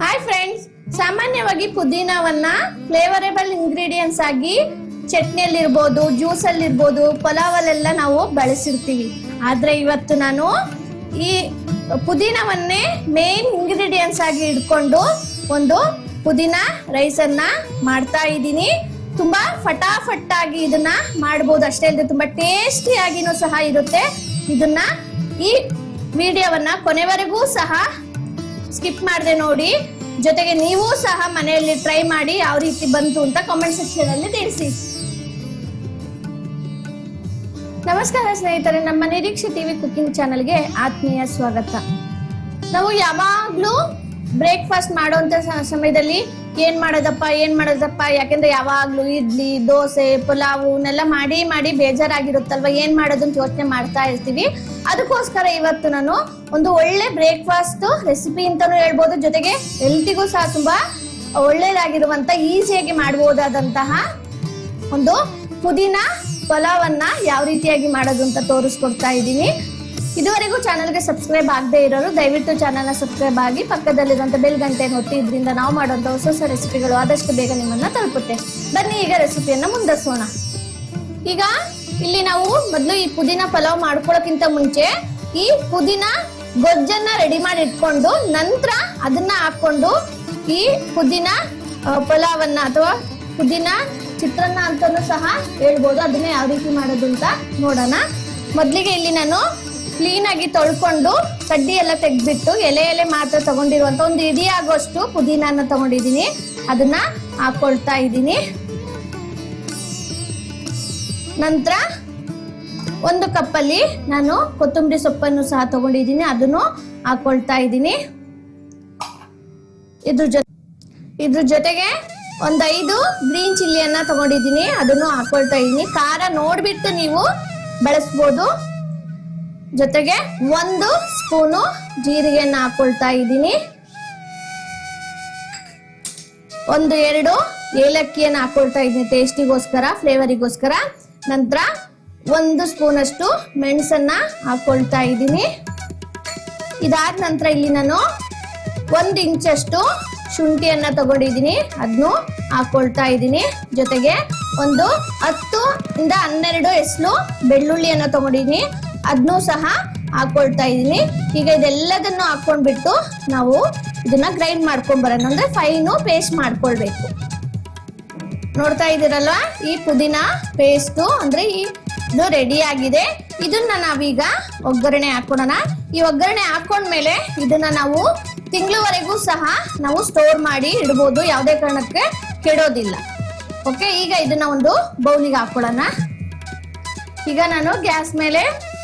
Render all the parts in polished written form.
Hi friends, ಸಾಮಾನ್ಯವಾಗಿ ಪುದೀನವನ್ನ ಫ್ಲೇವರೇಬಲ್ ingredients ಆಗಿ ಚಟ್ನಿಯಲ್ಲಿರ್ಬೋದು, juice ಅಲ್ಲಿರ್ಬೋದು, ಪಲಾವಲ್ಲೆಲ್ಲ ನಾವು ಬಳಸಿರ್ತೀವಿ. ಆದ್ರೆ ಇವತ್ತು ನಾನು ಈ ಪುದೀನವನ್ನೇ ಮೇನ್ ಇಂಗ್ರೀಡಿಯೆಂಟ್ಸ್ ಆಗಿ ಇಟ್ಕೊಂಡು ಒಂದು ಪುದೀನ ರೈಸ್ ಅನ್ನ ಮಾಡ್ತಾ ಇದ್ದೀನಿ. ತುಂಬಾ ಫಟಾಫಟ್ ಆಗಿ ಇದನ್ನ ಮಾಡಬಹುದು. ಅಷ್ಟೇ ಅಲ್ಲದೆ ತುಂಬಾ ಟೇಸ್ಟಿ ಆಗಿನೂ ಸಹ ಇರುತ್ತೆ. ಇದನ್ನ ಈ ವಿಡಿಯೋವನ್ನ ಕೊನೆವರೆಗೂ ಸಹ ಸ್ಕಿಪ್ ಮಾಡದೆ ನೋಡಿ. ಜೊತೆಗೆ ನೀವು ಸಹ ಮನೆಯಲ್ಲಿ ಟ್ರೈ ಮಾಡಿ ಯಾವ ರೀತಿ ಬಂತು ಅಂತ ಕಾಮೆಂಟ್ ಸೆಕ್ಷನ್ ಅಲ್ಲಿ ತಿಳಿಸಿ. ನಮಸ್ಕಾರ ಸ್ನೇಹಿತರೆ, ನಮ್ಮ ನಿರೀಕ್ಷೆ ಟಿವಿ ಕುಕಿಂಗ್ ಚಾನೆಲ್ಗೆ ಆತ್ಮೀಯ ಸ್ವಾಗತ. ನಾವು ಯಾವಾಗ್ಲೂ ಬ್ರೇಕ್ಫಾಸ್ಟ್ ಮಾಡುವಂತ ಸಮಯದಲ್ಲಿ ಏನ್ ಮಾಡೋದಪ್ಪ, ಯಾಕೆಂದ್ರೆ ಯಾವಾಗ್ಲೂ ಇಡ್ಲಿ, ದೋಸೆ, ಪುಲಾವ್ನೆಲ್ಲ ಮಾಡಿ ಬೇಜಾರಾಗಿರುತ್ತಲ್ವಾ, ಏನ್ ಮಾಡೋದು ಅಂತ ಯೋಚನೆ ಮಾಡ್ತಾ ಇರ್ತೀವಿ. ಅದಕ್ಕೋಸ್ಕರ ಇವತ್ತು ನಾನು ಒಂದು ಒಳ್ಳೆ ಬ್ರೇಕ್ಫಾಸ್ಟ್ ರೆಸಿಪಿ ಅಂತಾನು ಹೇಳ್ಬೋದು, ಜೊತೆಗೆ ಹೆಲ್ತಿಗೂ ಸಹ ತುಂಬಾ ಒಳ್ಳೇದಾಗಿರುವಂತ ಈಸಿಯಾಗಿ ಮಾಡಬಹುದಾದಂತಹ ಒಂದು ಪುದೀನ ಪಲಾವನ್ನ ಯಾವ ರೀತಿಯಾಗಿ ಮಾಡೋದು ಅಂತ ತೋರಿಸ್ಕೊಡ್ತಾ ಇದ್ದೀನಿ. ಇದುವರೆಗೂ ಚಾನಲ್ಗೆ ಸಬ್ಸ್ಕ್ರೈಬ್ ಆಗದೆ ಇರೋರು ದಯವಿಟ್ಟು ಚಾನಲ್ನ ಸಬ್ಸ್ಕ್ರೈಬ್ ಆಗಿ, ಪಕ್ಕದಲ್ಲಿರುವಂತ ಬೆಲ್ ಗಂಟೆಯನ್ನು ಒತ್ತಿ. ಇದರಿಂದ ನಾವು ಮಾಡುವಂತ ಹೊಸ ರೆಸಿಪಿಗಳು ಆದಷ್ಟು ಬೇಗ ನಿಮ್ಮನ್ನ ತಲುಪುತ್ತೆ. ಬನ್ನಿ ಈಗ ರೆಸಿಪಿಯನ್ನ ಮುಂದುವರಿಸೋಣ. ಈಗ ಇಲ್ಲಿ ನಾವು ಮೊದಲು ಈ ಪುದೀನ ಪಲಾವ್ ಮಾಡ್ಕೊಳ್ಳೋಕ್ಕಿಂತ ಮುಂಚೆ ಈ ಪುದೀನ ಗೊಜ್ಜನ್ನ ರೆಡಿ ಮಾಡಿ ಇಟ್ಕೊಂಡು ನಂತರ ಅದನ್ನ ಹಾಕೊಂಡು ಈ ಪುದೀನ ಪಲಾವನ್ನ ಅಥವಾ ಪುದೀನ ಚಿತ್ರಾನ್ನ ಅಂತಾನು ಸಹ ಹೇಳ್ಬೋದು. ಅದನ್ನ ಯಾವ ರೀತಿ ಮಾಡೋದು ಅಂತ ನೋಡೋಣ. ಮೊದಲಿಗೆ ಇಲ್ಲಿ ನಾನು ಕ್ಲೀನ್ ಆಗಿ ತೊಳ್ಕೊಂಡು ಕಡ್ಡಿ ಎಲ್ಲ ತೆಗೆದ್ಬಿಟ್ಟು ಎಲೆ ಮಾತ್ರ ತಗೊಂಡಿರುವಂತ ಒಂದು ಇಡೀ ಆಗೋಷ್ಟು ಪುದೀನ ತಗೊಂಡಿದ್ದೀನಿ. ಅದನ್ನ ಹಾಕೊಳ್ತಾ ಇದ್ದೀನಿ. ನಂತರ ಒಂದು ಕಪ್ಪಲ್ಲಿ ನಾನು ಕೊತ್ತಂಬರಿ ಸೊಪ್ಪನ್ನು ಸಹ ತಗೊಂಡಿದ್ದೀನಿ, ಅದನ್ನು ಹಾಕೊಳ್ತಾ ಇದ್ದೀನಿ. ಇದ್ರ ಜೊತೆಗೆ ಒಂದು 5 ಗ್ರೀನ್ ಚಿಲ್ಲಿಯನ್ನ ತಗೊಂಡಿದ್ದೀನಿ, ಅದನ್ನು ಹಾಕೊಳ್ತಾ ಇದ್ದೀನಿ. ಖಾರ ನೋಡ್ಬಿಟ್ಟು ನೀವು ಬಳಸ್ಬೋದು. ಜೊತೆಗೆ 1 ಸ್ಪೂನು ಜೀರಿಗೆಯನ್ನ ಹಾಕೊಳ್ತಾ ಇದ್ದೀನಿ. 1-2 ಏಲಕ್ಕಿಯನ್ನ ಹಾಕೊಳ್ತಾ ಇದ್ದೀನಿ ಟೇಸ್ಟಿಗೋಸ್ಕರ, ಫ್ಲೇವರಿಗೋಸ್ಕರ. ನಂತರ 1 ಸ್ಪೂನ್ ಅಷ್ಟು ಮೆಣಸನ್ನ ಹಾಕೊಳ್ತಾ ಇದ್ದೀನಿ. ಇದಾದ ನಂತರ ಇಲ್ಲಿ ನಾನು 1 ಇಂಚಷ್ಟು ಶುಂಠಿಯನ್ನ ತಗೊಂಡಿದ್ದೀನಿ, ಅದನ್ನು ಹಾಕೊಳ್ತಾ ಇದ್ದೀನಿ. ಜೊತೆಗೆ ಒಂದು 10-12 ಎಸ್ಲು ಬೆಳ್ಳುಳ್ಳಿಯನ್ನ ತಗೊಂಡಿದ್ದೀನಿ, ಅದನ್ನು ಸಹ ಹಾಕೊಳ್ತಾ ಇದ್ದೀನಿ. ಈಗ ಇದೆಲ್ಲದನ್ನು ಹಾಕೊಂಡ್ಬಿಟ್ಟು ನಾವು ಇದನ್ನ ಗ್ರೈಂಡ್ ಮಾಡ್ಕೊಂಡ್ ಬರೋಣ, ಅಂದ್ರೆ ಫೈನು ಪೇಸ್ಟ್ ಮಾಡ್ಕೊಳ್ಬೇಕು. ನೋಡ್ತಾ ಇದ್ದೀರಲ್ವಾ, ಈ ಪುದೀನ ಪೇಸ್ಟ್ ಅಂದ್ರೆ ಇದು ರೆಡಿ ಆಗಿದೆ. ಇದನ್ನ ನಾವೀಗ ಒಗ್ಗರಣೆ ಹಾಕೋಣ. ಈ ಒಗ್ಗರಣೆ ಹಾಕೊಂಡ್ಮೇಲೆ ಇದನ್ನ ನಾವು ತಿಂಗಳವರೆಗೂ ಸಹ ನಾವು ಸ್ಟೋರ್ ಮಾಡಿ ಇಡ್ಬೋದು, ಯಾವುದೇ ಕಾರಣಕ್ಕೆ ಕೆಡೋದಿಲ್ಲ. ಓಕೆ, ಈಗ ಇದನ್ನ ಒಂದು ಬೌಲಿಗೆ ಹಾಕೊಳ್ಳೋಣ. ಈಗ ನಾನು ಗ್ಯಾಸ್ ಮೇಲೆ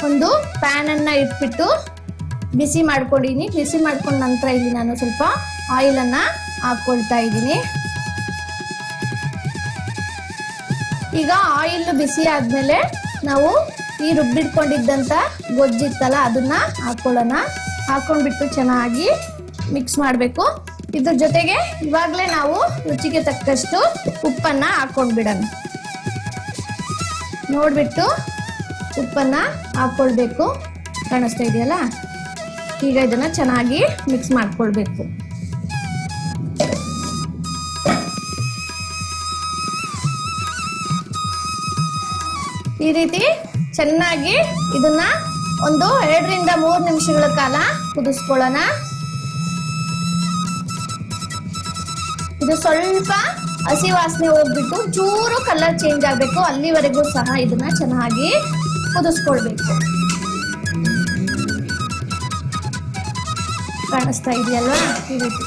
ಒಂದು ಪ್ಯಾನ್ ಅನ್ನ ಇಟ್ಬಿಟ್ಟು ಬಿಸಿ ಮಾಡ್ಕೊಂಡಿದ್ದೀನಿ. ಬಿಸಿ ಮಾಡ್ಕೊಂಡ ನಂತರ ಇಲ್ಲಿ ನಾನು ಸ್ವಲ್ಪ ಆಯಿಲ್ ಅನ್ನ ಹಾಕೊಳ್ತಾ ಇದ್ದೀನಿ. ಈಗ ಆಯಿಲ್ ಬಿಸಿ ಆದ್ಮೇಲೆ ನಾವು ಈ ರುಬ್ಬಿಟ್ಕೊಂಡಿದ್ದಂತ ಗೊಜ್ಜಿತ್ತಲ್ಲ ಅದನ್ನ ಹಾಕೊಳ್ಳೋಣ. ಹಾಕೊಂಡ್ಬಿಟ್ಟು ಚೆನ್ನಾಗಿ ಮಿಕ್ಸ್ ಮಾಡಬೇಕು. ಇದ್ರ ಜೊತೆಗೆ ಇವಾಗಲೇ ನಾವು ರುಚಿಗೆ ತಕ್ಕಷ್ಟು ಉಪ್ಪನ್ನ ಹಾಕೊಂಡ್ಬಿಡೋಣ. ನೋಡ್ಬಿಟ್ಟು ಉಪ್ಪನ್ನ ಹಾಕೊಳ್ಬೇಕು, ಕಾಣಿಸ್ತಾ ಇದೆಯಲ್ಲ. ಈಗ ಇದನ್ನ ಚೆನ್ನಾಗಿ ಮಿಕ್ಸ್ ಮಾಡ್ಕೊಳ್ಬೇಕು. ಈ ರೀತಿ ಚೆನ್ನಾಗಿ ಇದನ್ನ ಒಂದು 2-3 ನಿಮಿಷಗಳ ಕಾಲ ಕುದಿಸ್ಕೊಳ್ಳೋಣ. ಇದು ಸ್ವಲ್ಪ ಹಸಿ ವಾಸನೆ ಹೋಗ್ಬಿಟ್ಟು ಚೂರು ಕಲರ್ ಚೇಂಜ್ ಆಗಬೇಕು, ಅಲ್ಲಿವರೆಗೂ ಸಹ ಇದನ್ನ ಚೆನ್ನಾಗಿ ಕುದಿಸ್ಕೊಳ್ಬೇಕು. ಕಾಣಿಸ್ತಾ ಇದೆಯಲ್ವಾ, ಈ ರೀತಿ.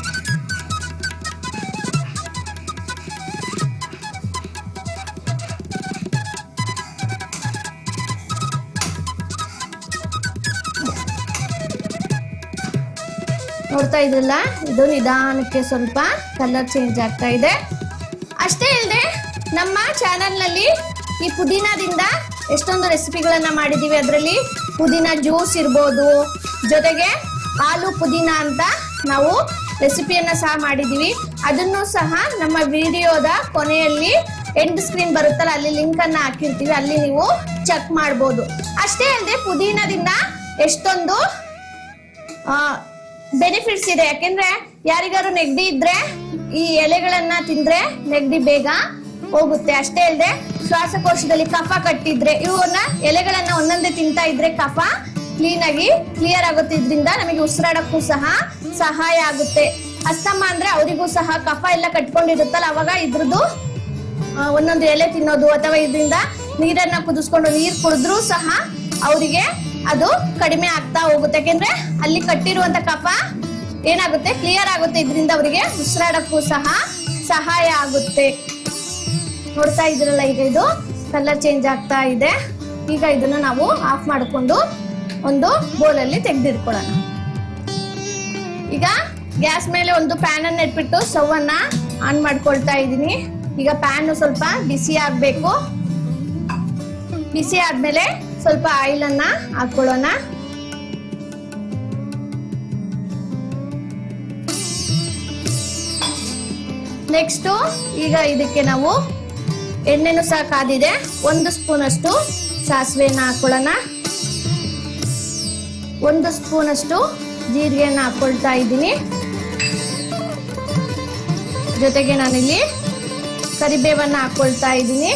ನೋಡ್ತಾ ಇದ್ರಲ್ಲ, ಇದು ನಿಧಾನಕ್ಕೆ ಸ್ವಲ್ಪ ಕಲರ್ ಚೇಂಜ್ ಆಗ್ತಾ ಇದೆ. ಅಷ್ಟೇ ಅಲ್ಲದೆ ನಮ್ಮ ಚಾನಲ್ನಲ್ಲಿ ಈ ಪುದೀನದಿಂದ ಎಷ್ಟೊಂದು ರೆಸಿಪಿಗಳನ್ನ ಮಾಡಿದೀವಿ. ಅದರಲ್ಲಿ ಪುದೀನ ಜ್ಯೂಸ್ ಇರ್ಬೋದು, ಜೊತೆಗೆ ಆಲೂ ಪುದೀನ ಅಂತ ನಾವು ರೆಸಿಪಿಯನ್ನ ಸಹ ಮಾಡಿದೀವಿ. ಅದನ್ನು ಸಹ ನಮ್ಮ ವಿಡಿಯೋದ ಕೊನೆಯಲ್ಲಿ ಎಂಡ್ ಸ್ಕ್ರೀನ್ ಬರುತ್ತಲ್ಲ, ಅಲ್ಲಿ ಲಿಂಕ್ ಅನ್ನ ಹಾಕಿರ್ತೀವಿ, ಅಲ್ಲಿ ನೀವು ಚೆಕ್ ಮಾಡ್ಬೋದು. ಅಷ್ಟೇ ಅಲ್ಲದೆ ಪುದೀನದಿಂದ ಎಷ್ಟೊಂದು ಬೆನಿಫಿಟ್ಸ್ ಇದೆ. ಯಾಕೆಂದ್ರೆ ಯಾರಿಗಾರು ನೆಗಡಿ ಇದ್ರೆ ಈ ಎಲೆಗಳನ್ನ ತಿಂದ್ರೆ ನೆಗಡಿ ಬೇಗ ಹೋಗುತ್ತೆ. ಅಷ್ಟೇ ಅಲ್ಲದೆ ಶ್ವಾಸಕೋಶದಲ್ಲಿ ಕಫ ಕಟ್ಟಿದ್ರೆ ಇವನ್ನ ಎಲೆಗಳನ್ನ ಒಂದೊಂದೇ ತಿಂತಾ ಇದ್ರೆ ಕಫ ಕ್ಲಿಯರ್ ಆಗುತ್ತೆ. ಇದರಿಂದ ನಮಗೆ ಉಸಿರಾಡಕ್ಕೂ ಸಹ ಸಹಾಯ ಆಗುತ್ತೆ. ಅಸ್ತಮ ಅಂದ್ರೆ ಅವರಿಗೂ ಸಹ ಕಫ ಎಲ್ಲ ಕಟ್ಕೊಂಡಿರುತ್ತಲ್ಲ, ಅವಾಗ ಇದ್ರದ್ದು ಒಂದೊಂದು ಎಲೆ ತಿನ್ನೋದು ಅಥವಾ ಇದರಿಂದ ನೀರನ್ನ ಕುದಿಸ್ಕೊಂಡು ನೀರ್ ಕುಡಿದ್ರು ಸಹ ಅವರಿಗೆ ಅದು ಕಡಿಮೆ ಆಗ್ತಾ ಹೋಗುತ್ತೆ. ಯಾಕೆಂದ್ರೆ ಅಲ್ಲಿ ಕಟ್ಟಿರುವಂತ ಕಫ ಏನಾಗುತ್ತೆ, ಕ್ಲಿಯರ್ ಆಗುತ್ತೆ. ಇದರಿಂದ ಅವರಿಗೆ ಉಸಿರಾಡಕ್ಕೂ ಸಹ ಸಹಾಯ ಆಗುತ್ತೆ. ನೋಡ್ತಾ ಇದ್ರಲ್ಲ, ಈಗ ಇದು ಕಲರ್ ಚೇಂಜ್ ಆಗ್ತಾ ಇದೆ. ಈಗ ಇದನ್ನ ನಾವು ಆಫ್ ಮಾಡಿಕೊಂಡು ಒಂದು ಬೌಲಲ್ಲಿ ತೆಗೆದಿಟ್ಕೊಳ್ಳೋಣ. ಈಗ ಗ್ಯಾಸ್ ಮೇಲೆ ಒಂದು ಪ್ಯಾನ್ ಅನ್ನ ಇಟ್ಬಿಟ್ಟು ಸ್ಟವ್ ಅನ್ನ ಆನ್ ಮಾಡ್ಕೊಳ್ತಾ ಇದ್ದೀನಿ. ಈಗ ಪ್ಯಾನ್ ಸ್ವಲ್ಪ ಬಿಸಿ ಆಗ್ಬೇಕು. ಬಿಸಿ ಆದ್ಮೇಲೆ ಸ್ವಲ್ಪ ಆಯಿಲ್ ಅನ್ನ ಹಾಕೊಳ್ಳೋಣ. ನೆಕ್ಸ್ಟ್ ಈಗ ಇದಕ್ಕೆ ನಾವು ಎಣ್ಣೆನೂ ಸಹ ಕಾದಿದೆ. 1 ಸ್ಪೂನ್ ಅಷ್ಟು ಸಾಸಿವೆನ ಹಾಕೊಳ್ಳೋಣ. 1 ಸ್ಪೂನ್ ಅಷ್ಟು ಜೀರಿಗೆನ ಹಾಕೊಳ್ತಾ ಇದ್ದೀನಿ. ಜೊತೆಗೆ ನಾನಿಲ್ಲಿ ಕರಿಬೇವನ್ನ ಹಾಕೊಳ್ತಾ ಇದ್ದೀನಿ.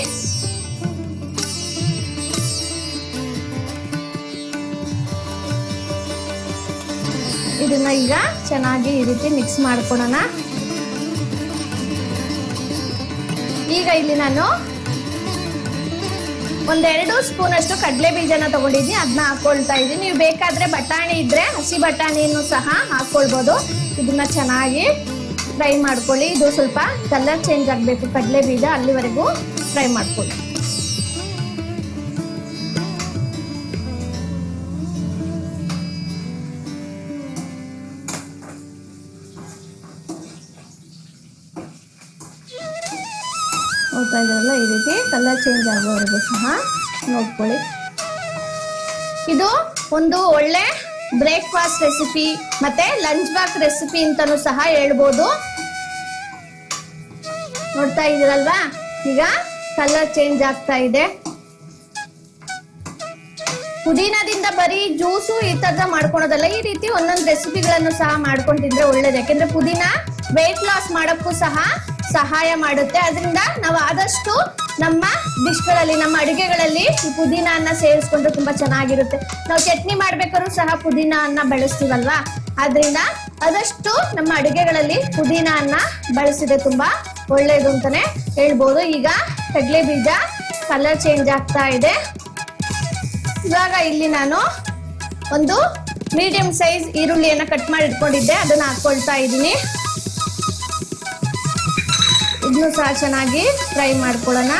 ಇದನ್ನ ಈಗ ಚೆನ್ನಾಗಿ ಈ ರೀತಿ ಮಿಕ್ಸ್ ಮಾಡ್ಕೊಳ್ಳೋಣ. ಈಗ ಇಲ್ಲಿ ನಾನು 1-2 ಸ್ಪೂನ್ ಅಷ್ಟು ಕಡಲೆ ಬೀಜನ ತಗೊಂಡಿದ್ದೀನಿ, ಅದನ್ನ ಹಾಕೊಳ್ತಾ ಇದ್ದೀನಿ. ನೀವು ಬೇಕಾದ್ರೆ ಬಟಾಣಿ ಇದ್ರೆ ಹಸಿ ಬಟಾಣಿಯನ್ನು ಸಹ ಹಾಕೊಳ್ಬೋದು. ಇದನ್ನ ಚೆನ್ನಾಗಿ ಫ್ರೈ ಮಾಡ್ಕೊಳ್ಳಿ. ಇದು ಸ್ವಲ್ಪ ಕಲರ್ ಚೇಂಜ್ ಆಗಬೇಕು ಕಡಲೆ ಬೀಜ, ಅಲ್ಲಿವರೆಗೂ ಫ್ರೈ ಮಾಡ್ಕೊಳ್ಳಿ. ನೋಡ್ತಾ ಇದ್ರಲ್ಲ, ಈ ರೀತಿ ಕಲರ್ ಚೇಂಜ್ ಆಗೋವರೆಗೂ ಸಹ ನೋಡ್ಕೊಳ್ಳಿ. ಇದು ಒಂದು ಒಳ್ಳೆ ಬ್ರೇಕ್ಫಾಸ್ಟ್ ರೆಸಿಪಿ ಮತ್ತೆ ಲಂಚ್ ಬಾಕ್ಸ್ ರೆಸಿಪಿ ಅಂತಾನೂ ಸಹ ಹೇಳ್ಬೋದು. ನೋಡ್ತಾ ಇದ್ದೀರಲ್ವಾ, ಈಗ ಕಲರ್ ಚೇಂಜ್ ಆಗ್ತಾ ಇದೆ. ಪುದೀನದಿಂದ ಬರೀ ಜ್ಯೂಸು ಈ ತರದ ಮಾಡ್ಕೊಳೋದಲ್ಲ, ಈ ರೀತಿ ಒಂದೊಂದು ರೆಸಿಪಿಗಳನ್ನು ಸಹ ಮಾಡ್ಕೊಂಡು ತಿಂದ್ರೆ ಒಳ್ಳೇದು. ಯಾಕೆಂದ್ರೆ ಪುದೀನ ವೆಯ್ಟ್ ಲಾಸ್ ಮಾಡಕ್ಕೂ ಸಹ ಸಹಾಯ ಮಾಡುತ್ತೆ. ಅದರಿಂದ ನಾವು ಆದಷ್ಟು ನಮ್ಮ ಡಿಶ್ಗಳಲ್ಲಿ, ನಮ್ಮ ಅಡುಗೆಗಳಲ್ಲಿ ಈ ಪುದೀನ ಅನ್ನ ಸೇರಿಸ್ಕೊಂಡ್ರೆ ತುಂಬಾ ಚೆನ್ನಾಗಿರುತ್ತೆ. ನಾವು ಚಟ್ನಿ ಮಾಡ್ಬೇಕಾದ್ರೂ ಸಹ ಪುದೀನ ಅನ್ನ ಬಳಸ್ತೀವಲ್ವಾ, ಆದ್ರಿಂದ ಆದಷ್ಟು ನಮ್ಮ ಅಡುಗೆಗಳಲ್ಲಿ ಪುದೀನ ಅನ್ನ ಬಳಸಿದ್ರೆ ತುಂಬಾ ಒಳ್ಳೇದು ಅಂತಾನೆ ಹೇಳ್ಬೋದು. ಈಗ ಕಡಲೆ ಬೀಜ ಕಲರ್ ಚೇಂಜ್ ಆಗ್ತಾ ಇದೆ. ಇವಾಗ ಇಲ್ಲಿ ನಾನು ಒಂದು ಮೀಡಿಯಂ ಸೈಜ್ ಈರುಳ್ಳಿಯನ್ನ ಕಟ್ ಮಾಡಿ ಇಟ್ಕೊಂಡಿದ್ದೆ, ಅದನ್ನ ಹಾಕೊಳ್ತಾ ಇದ್ದೀನಿ. ಇದನ್ನು ಸಹ ಚೆನ್ನಾಗಿ ಫ್ರೈ ಮಾಡ್ಕೊಳ್ಳೋಣ.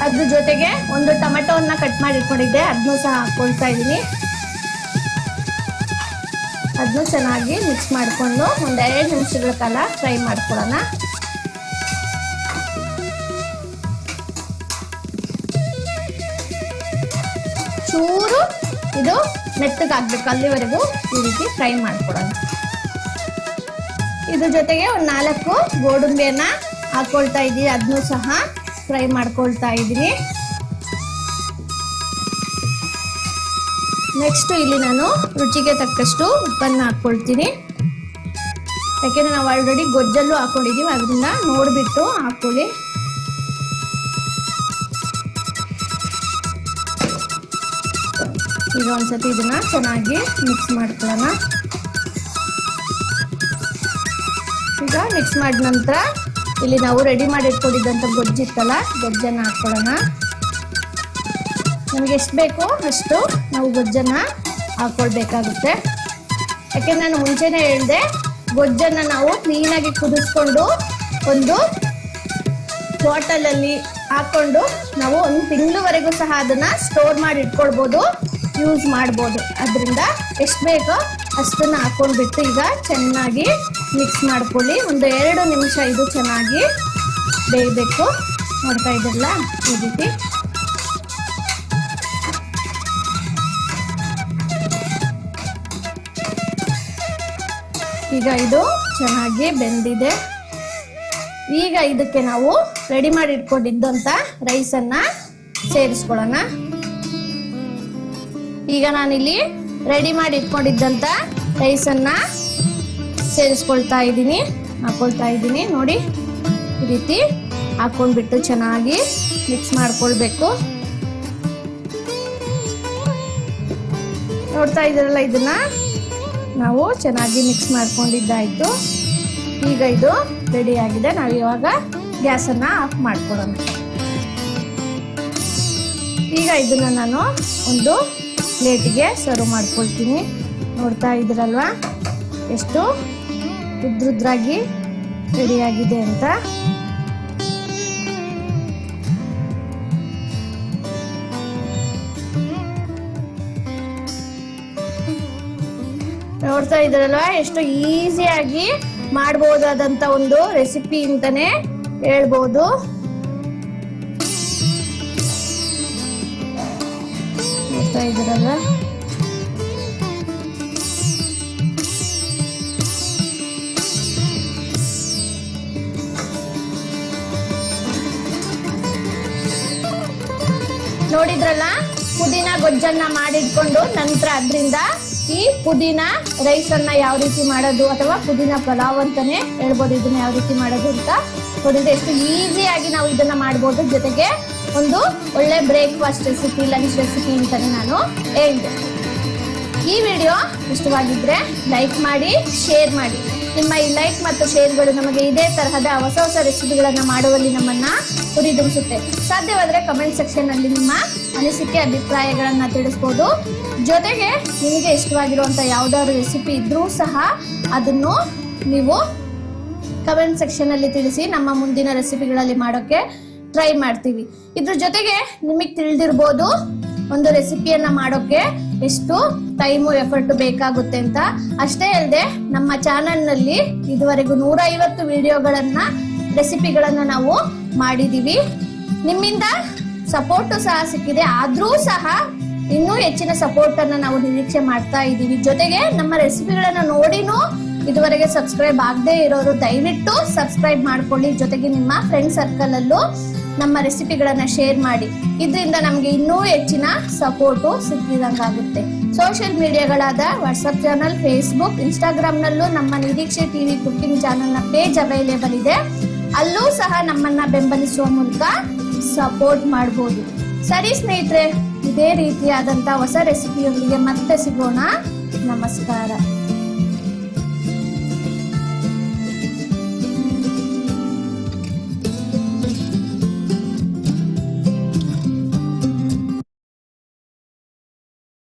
ಅದ್ರ ಜೊತೆಗೆ ಒಂದು ಟೊಮೆಟೊವನ್ನ ಕಟ್ ಮಾಡಿ ಇಟ್ಕೊಂಡಿದ್ದೆ, ಅದನ್ನು ಸಹ ಹಾಕೊಳ್ತಾ ಇದ್ದೀನಿ. ಅದನ್ನು ಚೆನ್ನಾಗಿ ಮಿಕ್ಸ್ ಮಾಡಿಕೊಂಡು 1-2 ನಿಮಿಷಗಳ ಕಾಲ ಫ್ರೈ ಮಾಡ್ಕೊಳ್ಳೋಣ. ಚೂರು ಇದು ಮೆತ್ತಗಾಗ್ಬೇಕು, ಅಲ್ಲಿವರೆಗೂ ಈ ರೀತಿ ಫ್ರೈ ಮಾಡ್ಕೊಳ್ಳೋಣ. ಇದ್ರ ಜೊತೆಗೆ 4 ಗೋಡಂಬಿಯನ್ನ ಹಾಕೊಳ್ತಾ ಇದ್ದೀನಿ, ಅದನ್ನು ಸಹ ಫ್ರೈ ಮಾಡ್ಕೊಳ್ತಾ ಇದ್ದೀನಿ. ನೆಕ್ಸ್ಟ್ ಇಲ್ಲಿ ನಾನು ರುಚಿಗೆ ತಕ್ಕಷ್ಟು ಉಪ್ಪನ್ನು ಹಾಕ್ಕೊಳ್ತೀನಿ. ಯಾಕೆಂದ್ರೆ ನಾವು ಆಲ್ರೆಡಿ ಗೊಜ್ಜಲ್ಲೂ ಹಾಕೊಂಡಿದ್ದೀವಿ, ಅದರಿಂದ ನೋಡಿಬಿಟ್ಟು ಹಾಕೊಳ್ಳಿ. ಈಗ ಒಂದ್ಸತಿ ಇದನ್ನ ಚೆನ್ನಾಗಿ ಮಿಕ್ಸ್ ಮಾಡ್ಕೊಳ್ಳೋಣ. ಈಗ ಮಿಕ್ಸ್ ಮಾಡಿದ ನಂತರ ಇಲ್ಲಿ ನಾವು ರೆಡಿ ಮಾಡಿ ಇಟ್ಕೊಂಡಿದ್ದಂಥ ಗೊಜ್ಜಿತ್ತಲ್ಲ, ಗೊಜ್ಜನ್ನು ಹಾಕ್ಕೊಳ್ಳೋಣ. ನಮಗೆ ಎಷ್ಟು ಬೇಕೋ ಅಷ್ಟು ನಾವು ಗೊಜ್ಜನ್ನು ಹಾಕ್ಕೊಳ್ಬೇಕಾಗುತ್ತೆ. ಯಾಕೆಂದ್ರೆ ನಾನು ಮುಂಚೆನೇ ಹೇಳಿದೆ, ಗೊಜ್ಜನ್ನು ನಾವು ಕ್ಲೀನಾಗಿ ಕುದಿಸ್ಕೊಂಡು ಒಂದು ಬಾಟಲಲ್ಲಿ ಹಾಕ್ಕೊಂಡು ನಾವು 1 ತಿಂಗಳವರೆಗೂ ಸಹ ಅದನ್ನು ಸ್ಟೋರ್ ಮಾಡಿ ಇಟ್ಕೊಳ್ಬೋದು, ಯೂಸ್ ಮಾಡ್ಬೋದು. ಅದರಿಂದ ಎಷ್ಟು ಬೇಕೋ ಅಷ್ಟನ್ನು ಹಾಕ್ಕೊಂಡ್ಬಿಟ್ಟು ಈಗ ಚೆನ್ನಾಗಿ ಮಿಕ್ಸ್ ಮಾಡ್ಕೊಳ್ಳಿ. 1-2 ನಿಮಿಷ ಇದು ಚೆನ್ನಾಗಿ ಬೇಯಬೇಕು. ನೋಡ್ತಾ ಇದ್ರಲ್ಲ, ಈ ರೀತಿ ಈಗ ಇದು ಚೆನ್ನಾಗಿ ಬೆಂದಿದೆ. ಈಗ ಇದಕ್ಕೆ ನಾವು ರೆಡಿ ಮಾಡಿ ಇಟ್ಕೊಂಡಿದ್ದಂತ ರೈಸನ್ನ ಸೇರಿಸ್ಕೊಳ್ಳೋಣ. ಈಗ ನಾನಿಲ್ಲಿ ರೆಡಿ ಮಾಡಿ ಇಟ್ಕೊಂಡಿದ್ದಂತ ರೈಸನ್ನ ಸೇರಿಸ್ಕೊಳ್ತಾ ಇದ್ದೀನಿ, ಹಾಕೊಳ್ತಾ ಇದ್ದೀನಿ. ನೋಡಿ, ಈ ರೀತಿ ಹಾಕೊಂಡ್ಬಿಟ್ಟು ಚೆನ್ನಾಗಿ ಮಿಕ್ಸ್ ಮಾಡ್ಕೊಳ್ಬೇಕು. ನೋಡ್ತಾ ಇದ್ದೀರಲ್ಲ, ಇದನ್ನ ನಾವು ಚೆನ್ನಾಗಿ ಮಿಕ್ಸ್ ಮಾಡ್ಕೊಂಡಿದ್ದಾಯ್ತು. ಈಗ ಇದು ರೆಡಿ ಆಗಿದೆ. ನಾವು ಇವಾಗ ಗ್ಯಾಸನ್ನ ಆಫ್ ಮಾಡ್ಕೊಳ್ಳೋಣ. ಈಗ ಇದನ್ನ ನಾನು ಒಂದು ಪ್ಲೇಟಿಗೆ ಸರ್ವ್ ಮಾಡ್ಕೊಳ್ತೀನಿ. ನೋಡ್ತಾ ಇದ್ದೀರಲ್ವಾ ಎಷ್ಟು ಉದ್ರುದ್ರಾಗಿ ರೆಡಿಯಾಗಿದೆ ಅಂತ. ನೋಡ್ತಾ ಇದ್ದೀರಲ್ವಾ ಎಷ್ಟು ಈಸಿಯಾಗಿ ಮಾಡಬಹುದಾದಂತ ಒಂದು ರೆಸಿಪಿ ಅಂತಾನೆ ಹೇಳ್ಬೋದು. ನೋಡ್ತಾ ಇದ್ದೀರಲ್ಲ, ನೋಡಿದ್ರಲ್ಲ, ಪುದೀನ ಗೊಜ್ಜನ್ನ ಮಾಡಿಟ್ಕೊಂಡು ನಂತರ ಅದರಿಂದ ಈ ಪುದೀನ ರೈಸ್ ಅನ್ನ ಯಾವ ರೀತಿ ಮಾಡೋದು ಅಥವಾ ಪುದೀನ ಪಲಾವ್ ಅಂತಾನೆ ಹೇಳ್ಬೋದು. ಇದನ್ನ ಯಾವ ರೀತಿ ಮಾಡೋದು ಅಂತ ನೋಡಿದ್ರೆ ಎಷ್ಟು ಈಸಿಯಾಗಿ ನಾವು ಇದನ್ನ ಮಾಡ್ಬೋದು. ಜೊತೆಗೆ ಒಂದು ಒಳ್ಳೆ ಬ್ರೇಕ್ಫಾಸ್ಟ್ ರೆಸಿಪಿ, ಲಂಚ್ ರೆಸಿಪಿ ಅಂತಾನೆ ನಾನು ಹೇಳಿದೆ. ಈ ವಿಡಿಯೋ ಇಷ್ಟವಾಗಿದ್ರೆ ಲೈಕ್ ಮಾಡಿ, ಶೇರ್ ಮಾಡಿ. ನಿಮ್ಮ ಈ ಲೈಕ್ ಮತ್ತು ಶೇರ್ಗಳು ನಮಗೆ ಇದೇ ತರಹದ ಹೊಸ ಹೊಸ ರೆಸಿಪಿಗಳನ್ನ ಮಾಡುವಲ್ಲಿ ನಮ್ಮನ್ನ ಹುರಿದುಂಬಿಸುತ್ತೆ. ಸಾಧ್ಯವಾದ್ರೆ ಕಮೆಂಟ್ ಸೆಕ್ಷನ್ ಅಲ್ಲಿ ನಿಮ್ಮ ಅನಿಸಿಕೆ, ಅಭಿಪ್ರಾಯಗಳನ್ನ ತಿಳಿಸ್ಬೋದು. ಜೊತೆಗೆ ನಿಮಗೆ ಇಷ್ಟವಾಗಿರುವಂತ ಯಾವ್ದಾದ್ರು ರೆಸಿಪಿ ಇದ್ರೂ ಸಹ ಅದನ್ನು ನೀವು ಕಮೆಂಟ್ ಸೆಕ್ಷನ್ ಅಲ್ಲಿ ತಿಳಿಸಿ. ನಮ್ಮ ಮುಂದಿನ ರೆಸಿಪಿಗಳಲ್ಲಿ ಮಾಡೋಕೆ ಟ್ರೈ ಮಾಡ್ತೀವಿ. ಇದ್ರ ಜೊತೆಗೆ ನಿಮಗೆ ತಿಳಿದಿರ್ಬೋದು ಒಂದು ರೆಸಿಪಿಯನ್ನ ಮಾಡೋಕೆ ಎಷ್ಟು ಟೈಮು ಎಫರ್ಟ್ ಬೇಕಾಗುತ್ತೆ ಅಂತ. ಅಷ್ಟೇ ಅಲ್ಲದೆ ನಮ್ಮ ಚಾನೆಲ್ ನಲ್ಲಿ ಇದುವರೆಗೂ 150 ವಿಡಿಯೋಗಳನ್ನ, ರೆಸಿಪಿಗಳನ್ನ ನಾವು ಮಾಡಿದೀವಿ. ನಿಮ್ಮಿಂದ ಸಪೋರ್ಟ್ ಸಹ ಸಿಕ್ಕಿದೆ. ಆದ್ರೂ ಸಹ ಇನ್ನೂ ಹೆಚ್ಚಿನ ಸಪೋರ್ಟ್ ಅನ್ನ ನಾವು ನಿರೀಕ್ಷೆ ಮಾಡ್ತಾ ಇದ್ದೀವಿ. ಜೊತೆಗೆ ನಮ್ಮ ರೆಸಿಪಿಗಳನ್ನ ನೋಡಿನೂ ಇದುವರೆಗೆ ಸಬ್ಸ್ಕ್ರೈಬ್ ಆಗದೆ ಇರೋರು ದಯವಿಟ್ಟು ಸಬ್ಸ್ಕ್ರೈಬ್ ಮಾಡ್ಕೊಳ್ಳಿ. ಜೊತೆಗೆ ನಿಮ್ಮ ಫ್ರೆಂಡ್ ಸರ್ಕಲ್ ಅಲ್ಲೂ ನಮ್ಮ ರೆಸಿಪಿಗಳನ್ನ ಶೇರ್ ಮಾಡಿ. ಇದರಿಂದ ನಮಗೆ ಇನ್ನೂ ಹೆಚ್ಚಿನ ಸಪೋರ್ಟು ಸಿಕ್ಕಿದಂಗಾಗುತ್ತೆ. ಸೋಷಿಯಲ್ ಮೀಡಿಯಾಗಳಾದ ವಾಟ್ಸಪ್ ಚಾನಲ್, ಫೇಸ್ಬುಕ್, ಇನ್ಸ್ಟಾಗ್ರಾಮ್ ನಲ್ಲೂ ನಮ್ಮ ನಿರೀಕ್ಷೆ ಟಿವಿ ಕುಕಿಂಗ್ ಚಾನಲ್ ನ ಪೇಜ್ ಅವೈಲೇಬಲ್ ಇದೆ. ಅಲ್ಲೂ ಸಹ ನಮ್ಮನ್ನ ಬೆಂಬಲಿಸುವ ಮೂಲಕ ಸಪೋರ್ಟ್ ಮಾಡಬಹುದು. ಸರಿ ಸ್ನೇಹಿತರೆ, ಇದೇ ರೀತಿಯಾದಂತ ಹೊಸ ರೆಸಿಪಿಯೊಂದಿಗೆ ಮತ್ತೆ ಸಿಗೋಣ. ನಮಸ್ಕಾರ.